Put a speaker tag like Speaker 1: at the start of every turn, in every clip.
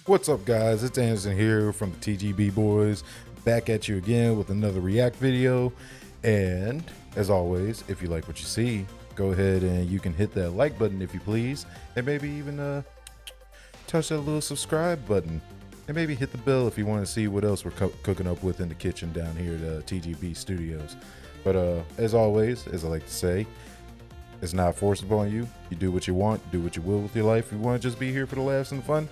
Speaker 1: What's up, guys? It's Anderson here from the TGB boys, back at you again with another react video. And as always, if you like what you see, go ahead and you can hit that like button if you please, and maybe even touch that little subscribe button, and maybe hit the bell if you want to see what else we're cooking up with in the kitchen down here at TGB Studios. But as always, as I like to say, it's not forced upon you. You do what you want, do what you will with your life. If you want to just be here for the laughs and the fun,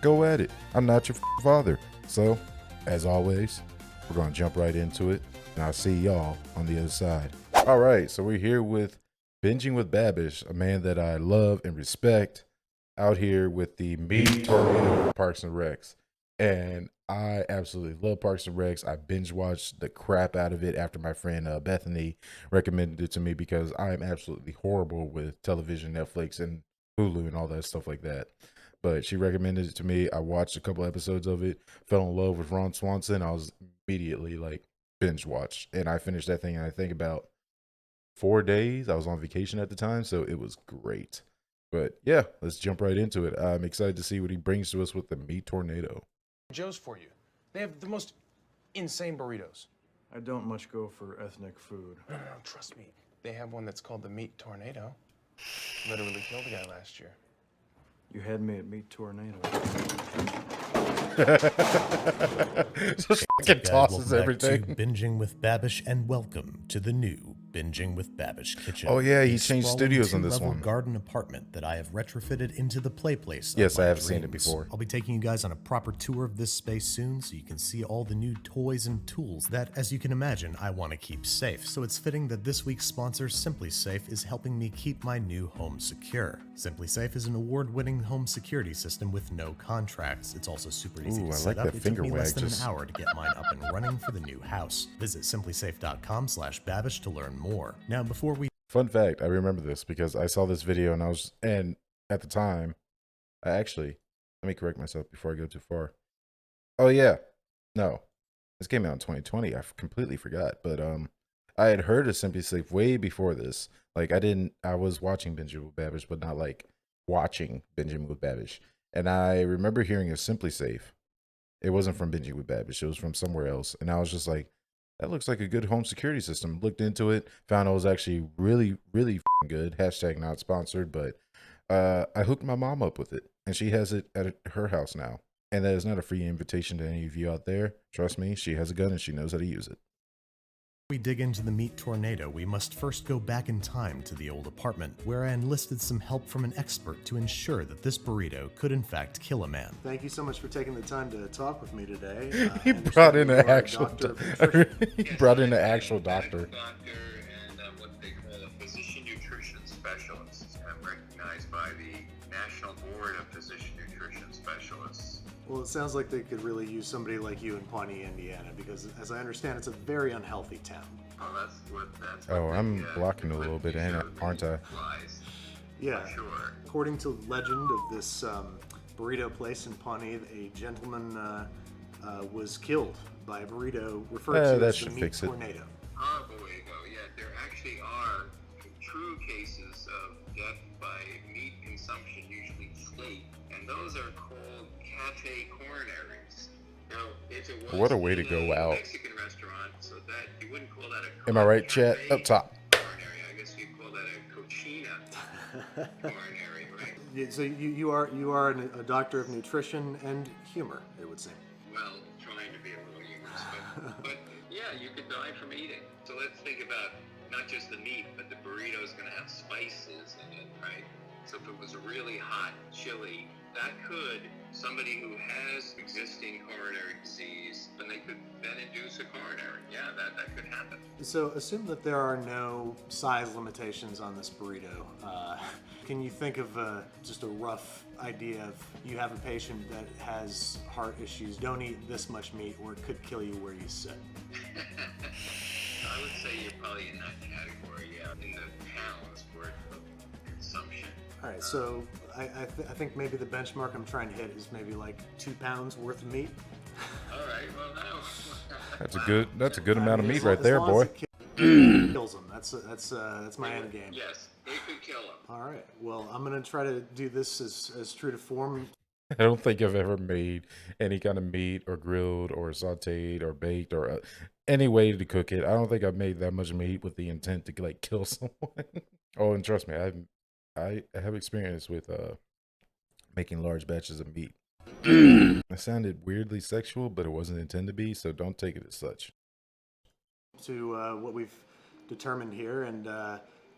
Speaker 1: go at it. I'm not your father. So, as always, we're going to jump right into it, and I'll see y'all on the other side. All right, so we're here with Binging with Babish, a man that I love and respect, out here with the meat tornado of Parks and Recs. And I absolutely love Parks and Recs. I binge watched the crap out of it after my friend Bethany recommended it to me, because I am absolutely horrible with television, Netflix, and Hulu and all that stuff like that. But she recommended it to me. I watched a couple episodes of it, fell in love with Ron Swanson. I was immediately like binge watched, and I finished that thing in I think about 4 days. I was on vacation at the time, so it was great. But yeah, let's jump right into it. I'm excited to see what he brings to us with the meat tornado.
Speaker 2: Joe's for you. They have the most insane burritos.
Speaker 3: I don't much go for ethnic food.
Speaker 2: No, trust me. They have one that's called the Meat Tornado. Literally killed a guy last year.
Speaker 3: You had me at Meat Tornado.
Speaker 1: Just fucking tosses
Speaker 4: welcome
Speaker 1: everything.
Speaker 4: back to Binging with Babish, and welcome to the new Binging with Babish kitchen.
Speaker 1: Oh yeah, he
Speaker 4: A
Speaker 1: changed
Speaker 4: sprawling
Speaker 1: studios on this
Speaker 4: two-level
Speaker 1: one.
Speaker 4: garden apartment that I have retrofitted into the play place. of
Speaker 1: Yes,
Speaker 4: my
Speaker 1: I have seen it
Speaker 4: dreams.
Speaker 1: before.
Speaker 4: I'll be taking you guys on a proper tour of this space soon, so you can see all the new toys and tools that, as you can imagine, I want to keep safe. So it's fitting that this week's sponsor, Simply Safe, is helping me keep my new home secure. Simply Safe is an award-winning home security system with no contracts. It's also super easy
Speaker 1: Ooh,
Speaker 4: to
Speaker 1: I
Speaker 4: set
Speaker 1: like
Speaker 4: up.
Speaker 1: that
Speaker 4: It
Speaker 1: finger
Speaker 4: took me less
Speaker 1: wag,
Speaker 4: than
Speaker 1: just-
Speaker 4: an hour to get mine up and running for the new house. Visit simplysafe.com/babish to learn more. Now, before we
Speaker 1: Fun fact, I remember this because I saw this video and at the time, let me correct myself before I go too far. Oh yeah, no, this came out in 2020. I completely forgot, but I had heard of Simply Safe way before this. Like I was watching Binging with Babish, but not like watching Binging with Babish. And I remember hearing of Simply Safe. It wasn't from Binging with Babish. It was from somewhere else. And I was just like, that looks like a good home security system. Looked into it, found it was actually really, really good. Hashtag not sponsored, but I hooked my mom up with it, and she has it at her house now. And that is not a free invitation to any of you out there. Trust me, she has a gun and she knows how to use it.
Speaker 4: dig into the meat tornado, we must first go back in time to the old apartment, where I enlisted some help from an expert to ensure that this burrito could in fact kill a man.
Speaker 5: Thank you so much for taking the time to talk with me today.
Speaker 1: He brought in an actual he brought in an actual doctor.
Speaker 6: Doctor and what they call a physician nutrition specialist. I'm recognized by the National Board of Physician Nutrition Specialists.
Speaker 5: Well, it sounds like they could really use somebody like you in Pawnee, Indiana, because as I understand, it's a very unhealthy town.
Speaker 6: Oh, that's what
Speaker 1: Oh, I'm
Speaker 6: the,
Speaker 1: blocking a little bit, aren't I?
Speaker 6: Flies.
Speaker 5: Yeah.
Speaker 6: Sure.
Speaker 5: According to legend of this burrito place in Pawnee, a gentleman was killed by a burrito referred to
Speaker 1: that
Speaker 5: as the
Speaker 1: should
Speaker 5: meat
Speaker 1: fix it.
Speaker 5: tornado.
Speaker 6: Horrible way to go. Yeah, there actually are true cases of death by meat consumption, usually steak, and those are called cafe coronaries. Now, if it was
Speaker 1: What a way to
Speaker 6: in
Speaker 1: go
Speaker 6: a
Speaker 1: out.
Speaker 6: Mexican restaurant, so that you wouldn't call that a
Speaker 1: Am I right, chat?
Speaker 6: cafe
Speaker 1: Up top.
Speaker 6: coronary. I guess you'd call that a cochina coronary, right?
Speaker 5: Yeah, so you are a doctor of nutrition and humor, it would seem.
Speaker 6: Well, trying to be a little humorous, but yeah, you could die from eating. So let's think about not just the meat, but the burrito's going to have spices in it, right? So if it was really hot, chili, that could, somebody who has existing coronary disease, then they could then induce a coronary. Yeah, that could happen.
Speaker 5: So assume that there are no size limitations on this burrito. Can you think of just a rough idea of you have a patient that has heart issues, don't eat this much meat or it could kill you where you sit?
Speaker 6: I would say you're probably in that category, yeah, in the pounds worth of consumption.
Speaker 5: All right, so I think maybe the benchmark I'm trying to hit is maybe like 2 pounds worth of meat.
Speaker 6: All right, well, no.
Speaker 1: That's a good amount of meat
Speaker 5: As
Speaker 1: right there,
Speaker 5: long
Speaker 1: boy.
Speaker 5: as it kills them. That's my end game.
Speaker 6: Yes, it could kill him.
Speaker 5: All right. Well, I'm gonna try to do this as true to form
Speaker 1: I don't think I've ever made any kind of meat or grilled or sauteed or baked or any way to cook it. I don't think I've made that much meat with the intent to like kill someone. Oh, and trust me, I have experience with making large batches of meat. It sounded weirdly sexual, but it wasn't intended to be, so don't take it as such.
Speaker 5: To what we've determined here, and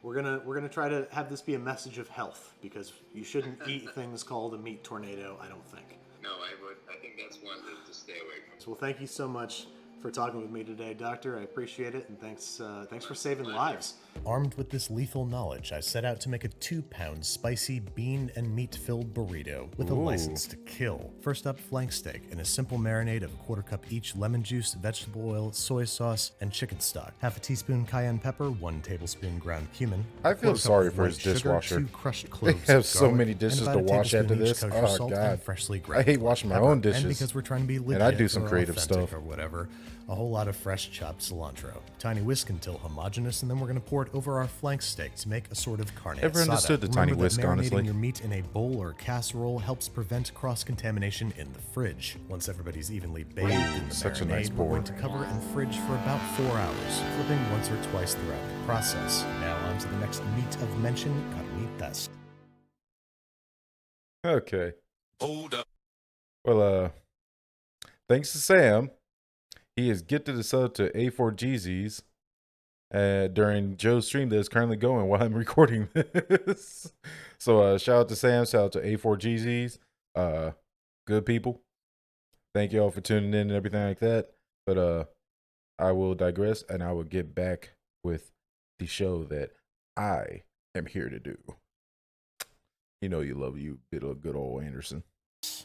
Speaker 5: we're gonna try to have this be a message of health, because you shouldn't eat things called a meat tornado. I don't think.
Speaker 6: No, I think that's one to stay away from.
Speaker 5: So, well, thank you so much for talking with me today, Doctor. I appreciate it, and thanks for saving lives.
Speaker 4: Armed with this lethal knowledge, I set out to make a 2-pound spicy bean and meat-filled burrito with a
Speaker 1: Ooh.
Speaker 4: license to kill. First up, flank steak in a simple marinade of 1/4 cup each lemon juice, vegetable oil, soy sauce, and chicken stock. Half a teaspoon cayenne pepper, 1 tablespoon ground cumin.
Speaker 1: I feel
Speaker 4: 1/4 cup
Speaker 1: sorry
Speaker 4: of
Speaker 1: for
Speaker 4: white
Speaker 1: his
Speaker 4: sugar,
Speaker 1: dishwasher.
Speaker 4: 2 crushed
Speaker 1: They
Speaker 4: cloves
Speaker 1: have
Speaker 4: of
Speaker 1: so
Speaker 4: garlic,
Speaker 1: many
Speaker 4: and
Speaker 1: dishes
Speaker 4: about
Speaker 1: to
Speaker 4: a
Speaker 1: wash after
Speaker 4: tablespoon each
Speaker 1: this.
Speaker 4: kosher
Speaker 1: Oh,
Speaker 4: salt
Speaker 1: God.
Speaker 4: and freshly
Speaker 1: I
Speaker 4: grated
Speaker 1: hate washing my
Speaker 4: pepper.
Speaker 1: own dishes.
Speaker 4: And because we're trying to be legit
Speaker 1: And I do some
Speaker 4: or
Speaker 1: creative
Speaker 4: authentic
Speaker 1: stuff.
Speaker 4: or whatever, a whole lot of fresh chopped cilantro. Tiny whisk until homogeneous, and then we're going to pour it over our flank steak to make a sort of carne
Speaker 1: Never
Speaker 4: asada.
Speaker 1: understood the tiny
Speaker 4: Remember that
Speaker 1: whisk,
Speaker 4: marinating
Speaker 1: honestly.
Speaker 4: your meat in a bowl or casserole helps prevent cross-contamination in the fridge. Once everybody's evenly bathed in the
Speaker 1: such a
Speaker 4: marinade,
Speaker 1: nice
Speaker 4: we're
Speaker 1: pour.
Speaker 4: going to cover and fridge for about 4 hours, flipping once or twice throughout the process. Now on to the next meat of mention, carnitas.
Speaker 1: Okay. Hold up. Well, thanks to Sam, he has gifted us up to A4GZs during Joe's stream that is currently going while I'm recording this. So shout out to Sam, shout out to A4GZs. Good people. Thank you all for tuning in and everything like that. But I will digress and I will get back with the show that I am here to do. You know you love you, bit of good old Anderson.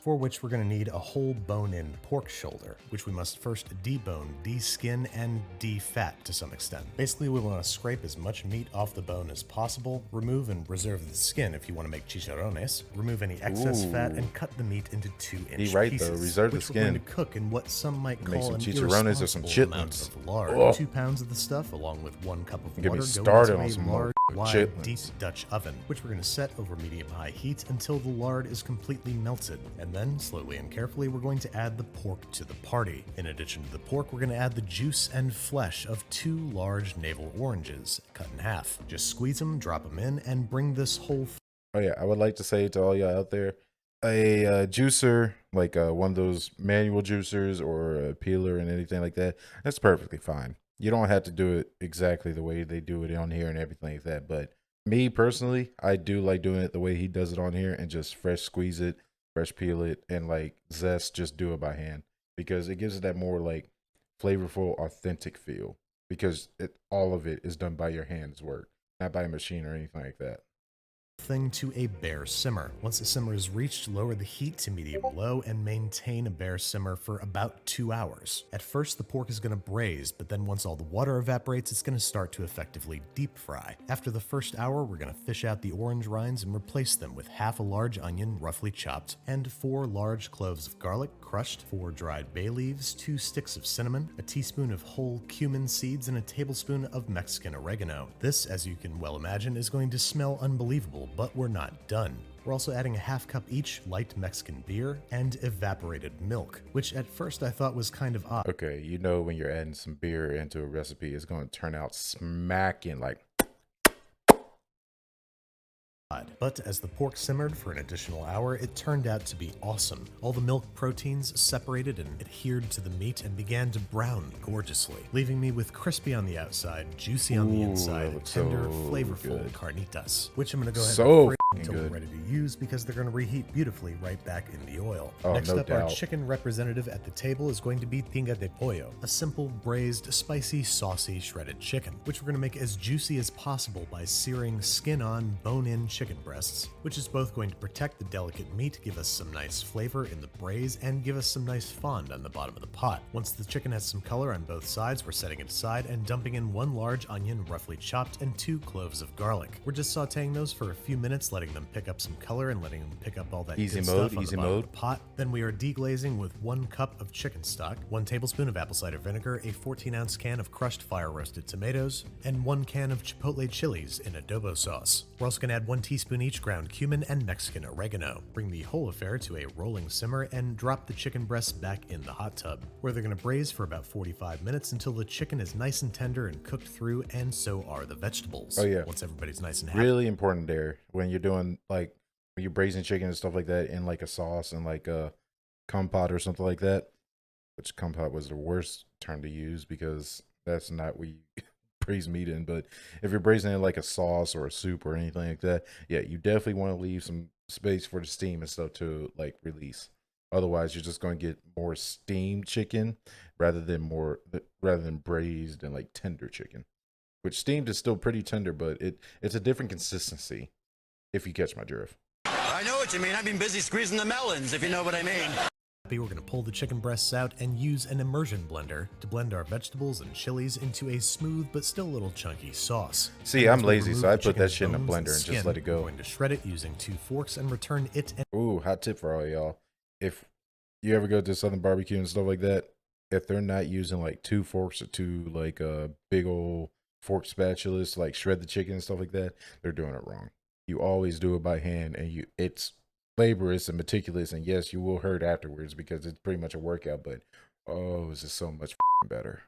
Speaker 4: For which we're going to need a whole bone-in pork shoulder, which we must first debone, de-skin, and de-fat to some extent. Basically, we want to scrape as much meat off the bone as possible, remove and reserve the skin if you want to make chicharrones, remove any excess fat, and cut the meat into 2-inch
Speaker 1: He right,
Speaker 4: pieces,
Speaker 1: though. Reserve the
Speaker 4: which we're going to
Speaker 1: skin.
Speaker 4: cook in what some might
Speaker 1: Make
Speaker 4: call
Speaker 1: some
Speaker 4: an
Speaker 1: chicharrones or some
Speaker 4: irresponsible amount
Speaker 1: chitlins.
Speaker 4: of lard.
Speaker 1: Ugh.
Speaker 4: 2 pounds of the stuff, along with 1 cup of
Speaker 1: Get me
Speaker 4: water, go
Speaker 1: started
Speaker 4: into
Speaker 1: on
Speaker 4: a
Speaker 1: some more
Speaker 4: large, wide,
Speaker 1: chitlins.
Speaker 4: deep Dutch oven, which we're going to set over medium-high heat until the lard is completely melted, and then slowly and carefully we're going to add the pork to the party. In addition to the pork, we're going to add the juice and flesh of 2 large navel oranges, cut in half. Just squeeze them, drop them in, and bring this whole
Speaker 1: Oh yeah, I would like to say to all y'all out there, a juicer, like one of those manual juicers or a peeler and anything like that, that's perfectly fine. You don't have to do it exactly the way they do it on here and everything like that. But me personally, I do like doing it the way he does it on here and just fresh squeeze it, fresh peel it, and like zest, just do it by hand because it gives it that more like flavorful, authentic feel because all of it is done by your hands work, not by a machine or anything like that.
Speaker 4: thing to a bare simmer. Once the simmer is reached, lower the heat to medium low and maintain a bare simmer for about 2 hours. At first, the pork is going to braise, but then once all the water evaporates, it's going to start to effectively deep fry. After the first hour, we're going to fish out the orange rinds and replace them with half a large onion, roughly chopped, and 4 large cloves of garlic, crushed, 4 dried bay leaves, 2 sticks of cinnamon, a teaspoon of whole cumin seeds, and a tablespoon of Mexican oregano. This, as you can well imagine, is going to smell unbelievable, but we're not done. We're also adding a half cup each light Mexican beer and evaporated milk, which at first I thought was kind of odd.
Speaker 1: Okay, you know when you're adding some beer into a recipe, it's going to turn out smacking like.
Speaker 4: But as the pork simmered for an additional hour, it turned out to be awesome. All the milk proteins separated and adhered to the meat and began to brown gorgeously, leaving me with crispy on the outside, juicy on the
Speaker 1: Ooh,
Speaker 4: inside,
Speaker 1: that looks
Speaker 4: tender,
Speaker 1: so
Speaker 4: flavorful
Speaker 1: good.
Speaker 4: carnitas, which I'm going to go ahead
Speaker 1: So
Speaker 4: and fry until
Speaker 1: good.
Speaker 4: we're ready to use because they're going to reheat beautifully right back in the oil.
Speaker 1: Oh,
Speaker 4: Next
Speaker 1: no
Speaker 4: up, our
Speaker 1: doubt.
Speaker 4: chicken representative at the table is going to be tinga de pollo, a simple, braised, spicy, saucy, shredded chicken, which we're going to make as juicy as possible by searing skin-on, bone-in chicken breasts, which is both going to protect the delicate meat, give us some nice flavor in the braise, and give us some nice fond on the bottom of the pot. Once the chicken has some color on both sides, we're setting it aside and dumping in 1 large onion roughly chopped and 2 cloves of garlic. We're just sauteing those for a few minutes, letting letting them pick up some color and letting them pick up all that
Speaker 1: Easy
Speaker 4: good
Speaker 1: mode,
Speaker 4: stuff on
Speaker 1: easy
Speaker 4: the bottom
Speaker 1: mode.
Speaker 4: of the pot. Then we are deglazing with 1 cup of chicken stock, 1 tablespoon of apple cider vinegar, a 14-ounce can of crushed fire-roasted tomatoes, and 1 can of chipotle chilies in adobo sauce. We're also going to add 1 teaspoon each ground cumin and Mexican oregano. Bring the whole affair to a rolling simmer and drop the chicken breasts back in the hot tub, where they're going to braise for about 45 minutes until the chicken is nice and tender and cooked through, and so are the vegetables.
Speaker 1: Oh, yeah.
Speaker 4: Once everybody's nice and happy.
Speaker 1: Really important there when you're doing like when you're braising chicken and stuff like that in like a sauce and like a compote or something like that. Which compote was the worst term to use because that's not what you braise meat in. But if you're braising it like a sauce or a soup or anything like that, yeah, you definitely want to leave some space for the steam and stuff to like release. Otherwise, you're just going to get more steamed chicken rather than braised and like tender chicken. Which steamed is still pretty tender, but it's a different consistency. If you catch my drift.
Speaker 7: I know what you mean. I've been busy squeezing the melons, if you know what I mean.
Speaker 4: We're going to pull the chicken breasts out and use an immersion blender to blend our vegetables and chilies into a smooth but still a little chunky sauce.
Speaker 1: See, I'm lazy, so I put that shit in a blender and just let it go.
Speaker 4: We're going to shred it using 2 forks and return it and
Speaker 1: Ooh, hot tip for all y'all. If you ever go to Southern barbecue and stuff like that, if they're not using like 2 forks or 2 like big old fork spatulas to like shred the chicken and stuff like that, they're doing it wrong. You always do it by hand, and it's laborious and meticulous, and yes, you will hurt afterwards because it's pretty much a workout, but oh, this is so much better.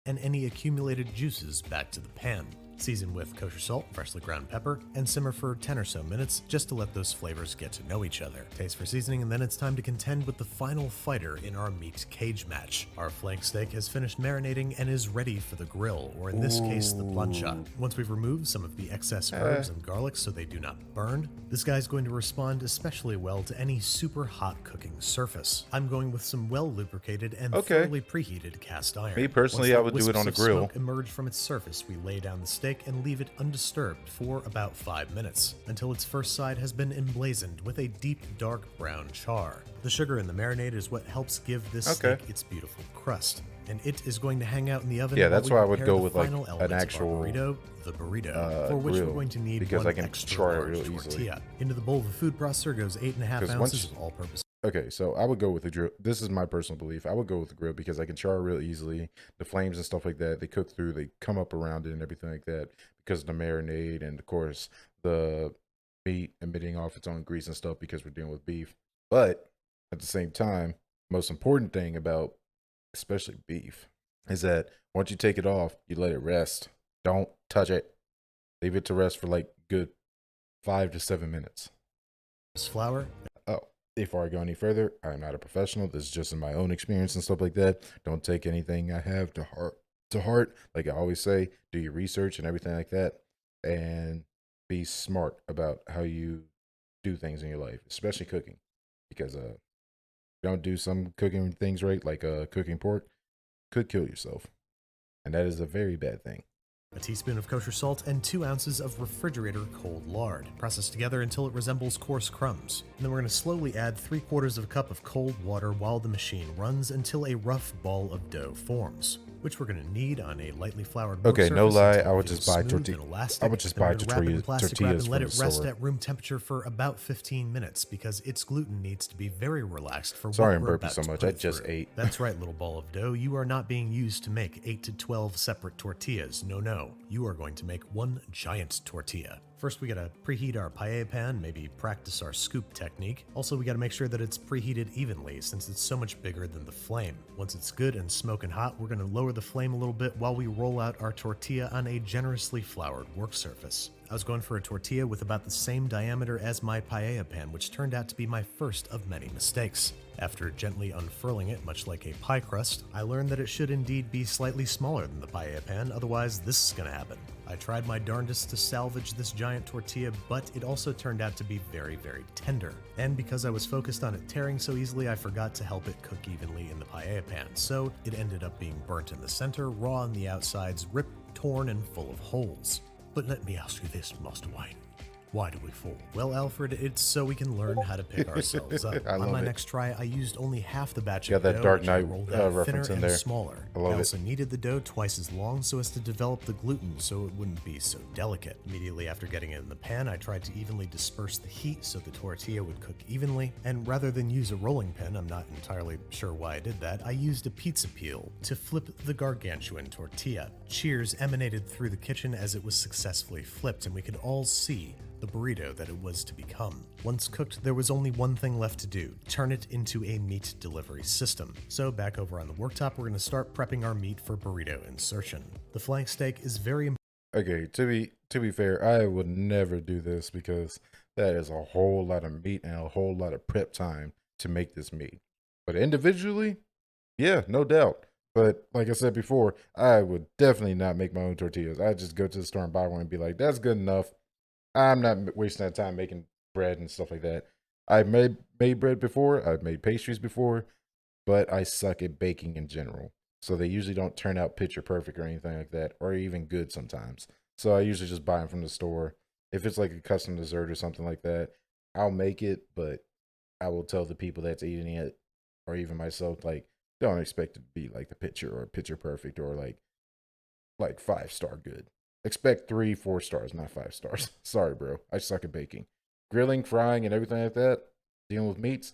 Speaker 4: and any accumulated juices back to the pan. Season with kosher salt, freshly ground pepper, and simmer for 10 or so minutes just to let those flavors get to know each other. Taste for seasoning, and then it's time to contend with the final fighter in our meat cage match. Our flank steak has finished marinating and is ready for the grill, or in this case, the plancha. Once we've removed some of the excess herbs and garlic so they do not burn, this guy's going to respond especially well to any super hot cooking surface. I'm going with some well-lubricated and thoroughly preheated cast iron.
Speaker 1: Me personally, I would do it on a grill.
Speaker 4: Smoke emerge from its surface, we lay down the steak and leave it undisturbed for about 5 minutes, until its first side has been emblazoned with a deep dark brown char. The sugar in the marinade is what helps give this steak its beautiful crust, and it is going to hang out in the oven.
Speaker 1: Yeah, that's why I would go with like
Speaker 4: an
Speaker 1: actual
Speaker 4: burrito, the burrito, for which
Speaker 1: grill,
Speaker 4: we're going to need
Speaker 1: because
Speaker 4: one
Speaker 1: I can
Speaker 4: extra
Speaker 1: char it
Speaker 4: large
Speaker 1: real easily.
Speaker 4: tortilla. Into the bowl of the food processor goes 8.5 ounces of all-purpose.
Speaker 1: Okay, so I would go with the grill. This is my personal belief. I would go with the grill because I can char real easily. The flames and stuff like that, they cook through, they come up around it and everything like that because of the marinade and, of course, the meat emitting off its own grease and stuff because we're dealing with beef. But at the same time, most important thing about especially beef is that once you take it off, you let it rest. Don't touch it. Leave it to rest for like good 5 to 7 minutes.
Speaker 4: Flour.
Speaker 1: Before I go any further, I'm not a professional. This is just in my own experience and stuff like that. Don't take anything I have to heart. Like I always say, do your research and everything like that, and be smart about how you do things in your life, especially cooking. Because if you don't do some cooking things right, like cooking pork, could kill yourself, and that is a very bad thing.
Speaker 4: A teaspoon of kosher salt, and 2 ounces of refrigerator cold lard. Process together until it resembles coarse crumbs. And then we're going to slowly add 3/4 of a cup of cold water while the machine runs until a rough ball of dough forms, which we're going to knead on a lightly floured work
Speaker 1: Okay, no
Speaker 4: surface
Speaker 1: lie,
Speaker 4: until
Speaker 1: I
Speaker 4: it
Speaker 1: would
Speaker 4: feels
Speaker 1: just buy
Speaker 4: smooth
Speaker 1: tortillas.
Speaker 4: and elastic.
Speaker 1: I would just
Speaker 4: Then we're
Speaker 1: buy
Speaker 4: gonna wrap it in plastic wrap
Speaker 1: tortillas
Speaker 4: and let
Speaker 1: from
Speaker 4: it
Speaker 1: the
Speaker 4: rest
Speaker 1: store.
Speaker 4: at room temperature for about 15 minutes because its gluten needs to be very relaxed for
Speaker 1: Sorry
Speaker 4: what
Speaker 1: I'm
Speaker 4: we're
Speaker 1: burping
Speaker 4: about
Speaker 1: so
Speaker 4: to
Speaker 1: much.
Speaker 4: put
Speaker 1: I
Speaker 4: it
Speaker 1: just
Speaker 4: through.
Speaker 1: ate.
Speaker 4: That's right, little ball of dough. You are not being used to make 8 to 12 separate tortillas. No. You are going to make one giant tortilla. First, we gotta preheat our paella pan, maybe practice our scoop technique. Also, we gotta make sure that it's preheated evenly since it's so much bigger than the flame. Once it's good and smoking hot, we're gonna lower the flame a little bit while we roll out our tortilla on a generously floured work surface. I was going for a tortilla with about the same diameter as my paella pan, which turned out to be my first of many mistakes. After gently unfurling it, much like a pie crust, I learned that it should indeed be slightly smaller than the paella pan, otherwise this is gonna happen. I tried my darndest to salvage this giant tortilla, but it also turned out to be very, very tender. And because I was focused on it tearing so easily, I forgot to help it cook evenly in the paella pan, so it ended up being burnt in the center, raw on the outsides, ripped, torn, and full of holes. But let me ask you this, Master Wine. Why do we fool? Well, Alfred, it's so we can learn how to pick ourselves up.
Speaker 1: I
Speaker 4: On
Speaker 1: love
Speaker 4: my
Speaker 1: it.
Speaker 4: next try, I used only half the batch
Speaker 1: Got
Speaker 4: of
Speaker 1: that
Speaker 4: dough,
Speaker 1: Dark
Speaker 4: which I
Speaker 1: Knight,
Speaker 4: rolled out thinner
Speaker 1: reference in
Speaker 4: and
Speaker 1: there.
Speaker 4: smaller.
Speaker 1: I love it.
Speaker 4: also kneaded the dough twice as long so as to develop the gluten so it wouldn't be so delicate. Immediately after getting it in the pan, I tried to evenly disperse the heat so the tortilla would cook evenly, and rather than use a rolling pin, I'm not entirely sure why I did that, I used a pizza peel to flip the gargantuan tortilla. Cheers emanated through the kitchen as it was successfully flipped, and we could all see the burrito that it was to become. Once cooked, there was only one thing left to do: turn it into a meat delivery system. So back over on the worktop, we're going to start prepping our meat for burrito insertion. The flank steak is very
Speaker 1: Okay, to be fair, I would never do this because that is a whole lot of meat and a whole lot of prep time to make this meat. But individually, yeah, no doubt. But like I said before, I would definitely not make my own tortillas. I'd just go to the store and buy one and be like, that's good enough. I'm not wasting that time making bread and stuff like that. I've made bread before. I've made pastries before, but I suck at baking in general. So they usually don't turn out picture perfect or anything like that, or even good sometimes. So I usually just buy them from the store. If it's like a custom dessert or something like that, I'll make it, but I will tell the people that's eating it, or even myself, like, don't expect it to be like the picture or picture perfect or like 5-star good. Expect 3-4 stars, not 5 stars. Sorry, bro. I suck at baking. Grilling, frying, and everything like that, dealing with meats,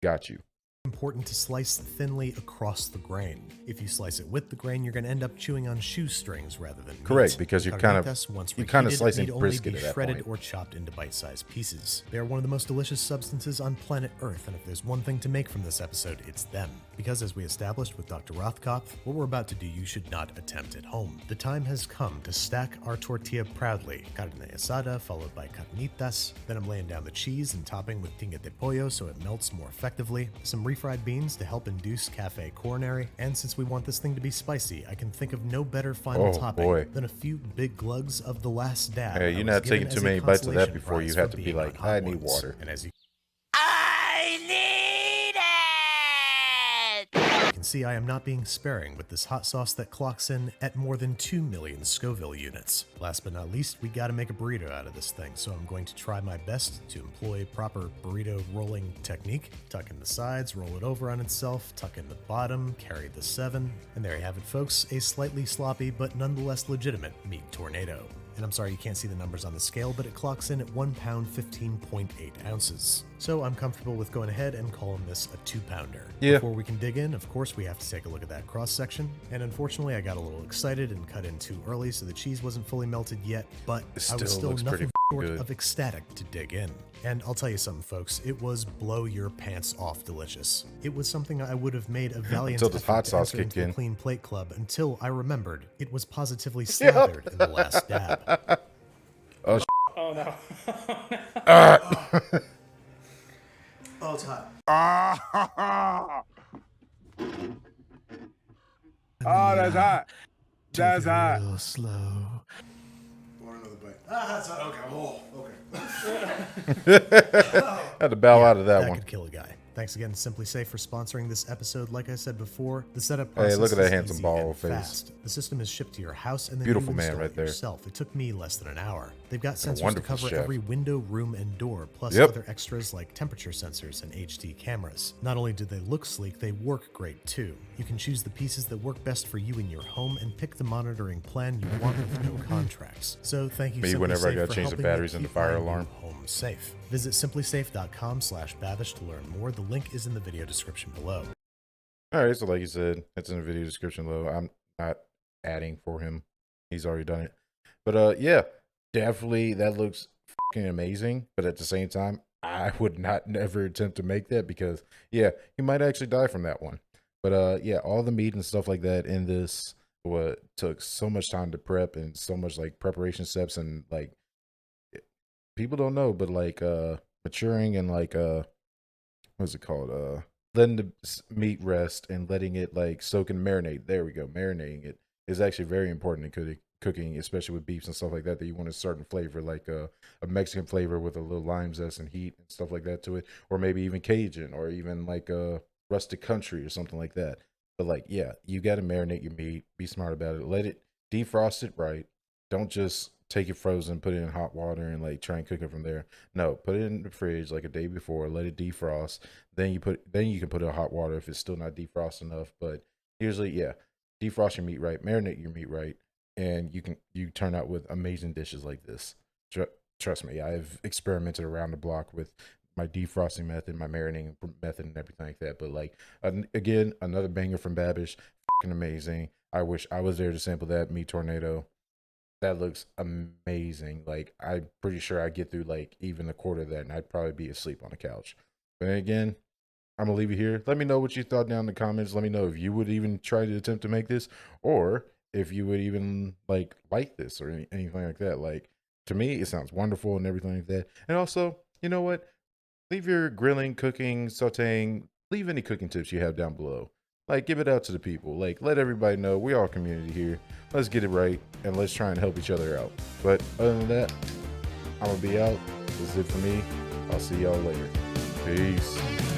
Speaker 1: got you.
Speaker 4: important to slice thinly across the grain. If you slice it with the grain, you're going to end up chewing on shoestrings rather than meat.
Speaker 1: Correct, because you're kind of
Speaker 4: Once
Speaker 1: slicing
Speaker 4: need only
Speaker 1: brisket
Speaker 4: be
Speaker 1: at that
Speaker 4: shredded
Speaker 1: point.
Speaker 4: or chopped into bite-sized pieces. They are one of the most delicious substances on planet Earth, and if there's one thing to make from this episode, it's them. Because as we established with Dr. Rothkopf, what we're about to do you should not attempt at home. The time has come to stack our tortilla proudly. Carne asada followed by carnitas. Then I'm laying down the cheese and topping with tinga de pollo so it melts more effectively. Some refried beans to help induce cafe coronary. And since we want this thing to be spicy, I can think of no better final topping than a few big glugs of the last dab.
Speaker 1: Hey, you're not taking too many bites of that before you have to be like, I need water.
Speaker 4: And as you
Speaker 7: I need it!
Speaker 4: You can see I am not being sparing with this hot sauce that clocks in at more than 2 million Scoville units. Last but not least, we gotta make a burrito out of this thing, so I'm going to try my best to employ proper burrito rolling technique. Tuck in the sides, roll it over on itself, tuck in the bottom, carry the 7, and there you have it folks, a slightly sloppy but nonetheless legitimate meat tornado. And I'm sorry you can't see the numbers on the scale, but it clocks in at 1 pound 15.8 ounces. So I'm comfortable with going ahead and calling this a 2-pounder.
Speaker 1: Yeah.
Speaker 4: Before we can dig in, of course, we have to take a look at that cross section. And unfortunately, I got a little excited and cut in too early, so the cheese wasn't fully melted yet, but I was still
Speaker 1: looks pretty
Speaker 4: nothing short
Speaker 1: good.
Speaker 4: of ecstatic to dig in. And I'll tell you something, folks, it was blow your pants off delicious. It was something I would have made a valiant
Speaker 1: Until this
Speaker 4: effort
Speaker 1: hot
Speaker 4: to
Speaker 1: sauce
Speaker 4: enter
Speaker 1: kicked
Speaker 4: into the
Speaker 1: in.
Speaker 4: Clean Plate Club until I remembered it was positively slathered in the last dab.
Speaker 5: Oh no. Oh, it's hot.
Speaker 8: Oh, that's hot. That's hot.
Speaker 4: Real slow.
Speaker 5: Want another bite? That's hot. Okay. Oh.
Speaker 1: Had to bow out of that
Speaker 4: That
Speaker 1: one.
Speaker 4: could kill a guy. Thanks again to Simply Safe for sponsoring this episode. Like I said before, the setup
Speaker 1: Hey,
Speaker 4: process
Speaker 1: look at that
Speaker 4: is
Speaker 1: handsome
Speaker 4: easy
Speaker 1: ball
Speaker 4: and
Speaker 1: face.
Speaker 4: fast. The system is shipped to your house and then
Speaker 1: Beautiful
Speaker 4: you
Speaker 1: man
Speaker 4: install
Speaker 1: right
Speaker 4: it
Speaker 1: there.
Speaker 4: yourself. It took me less than an hour. They've got sensors to
Speaker 1: wonderful
Speaker 4: cover
Speaker 1: chef.
Speaker 4: every window, room, and door, plus
Speaker 1: Yep.
Speaker 4: other extras like temperature sensors and HD cameras. Not only do they look sleek, they work great too. You can choose the pieces that work best for you in your home and pick the monitoring plan you want with no contracts. So thank you,
Speaker 1: Me,
Speaker 4: Simply
Speaker 1: whenever I
Speaker 4: Safe,
Speaker 1: gotta
Speaker 4: for
Speaker 1: change the
Speaker 4: helping me
Speaker 1: batteries in the
Speaker 4: keep
Speaker 1: fire
Speaker 4: my new
Speaker 1: alarm.
Speaker 4: home safe. Visit simplysafe.com/babish to learn more. The link is in the video description below.
Speaker 1: All right, so like you said, it's in the video description below. I'm not adding for him. He's already done it. But yeah, definitely that looks fucking amazing. But at the same time, I would not never attempt to make that because yeah, you might actually die from that one. But yeah, all the meat and stuff like that in this took so much time to prep and so much like preparation steps and like people don't know, but like maturing and like what's it called? Letting the meat rest and letting it like soak and marinate. There we go. Marinating it is actually very important in cooking, especially with beefs and stuff like that, that you want a certain flavor, like a Mexican flavor with a little lime zest and heat and stuff like that to it, or maybe even Cajun, or even like a rustic country or something like that. But like, yeah, you got to marinate your meat. Be smart about it. Let it defrost it right. Don't just take it frozen, put it in hot water, and like try and cook it from there. No, put it in the fridge like a day before, let it defrost. Then you can put it in hot water if it's still not defrost enough. But usually, yeah, defrost your meat right, marinate your meat right, and you turn out with amazing dishes like this. Trust me, I've experimented around the block with my defrosting method, my marinating method, and everything like that. But like again, another banger from Babish, fucking amazing. I wish I was there to sample that meat tornado. That looks amazing. Like I'm pretty sure I get through like even a quarter of that, and I'd probably be asleep on the couch. But then again, I'm gonna leave it here. Let me know what you thought down in the comments. Let me know if you would even try to attempt to make this, or if you would even like this or anything like that. Like to me, it sounds wonderful and everything like that. And also, you know what? Leave your grilling, cooking, sauteing, leave any cooking tips you have down below. Like, give it out to the people. Like, let everybody know we all community here. Let's get it right, and let's try and help each other out. But other than that, I'm going to be out. This is it for me. I'll see y'all later. Peace.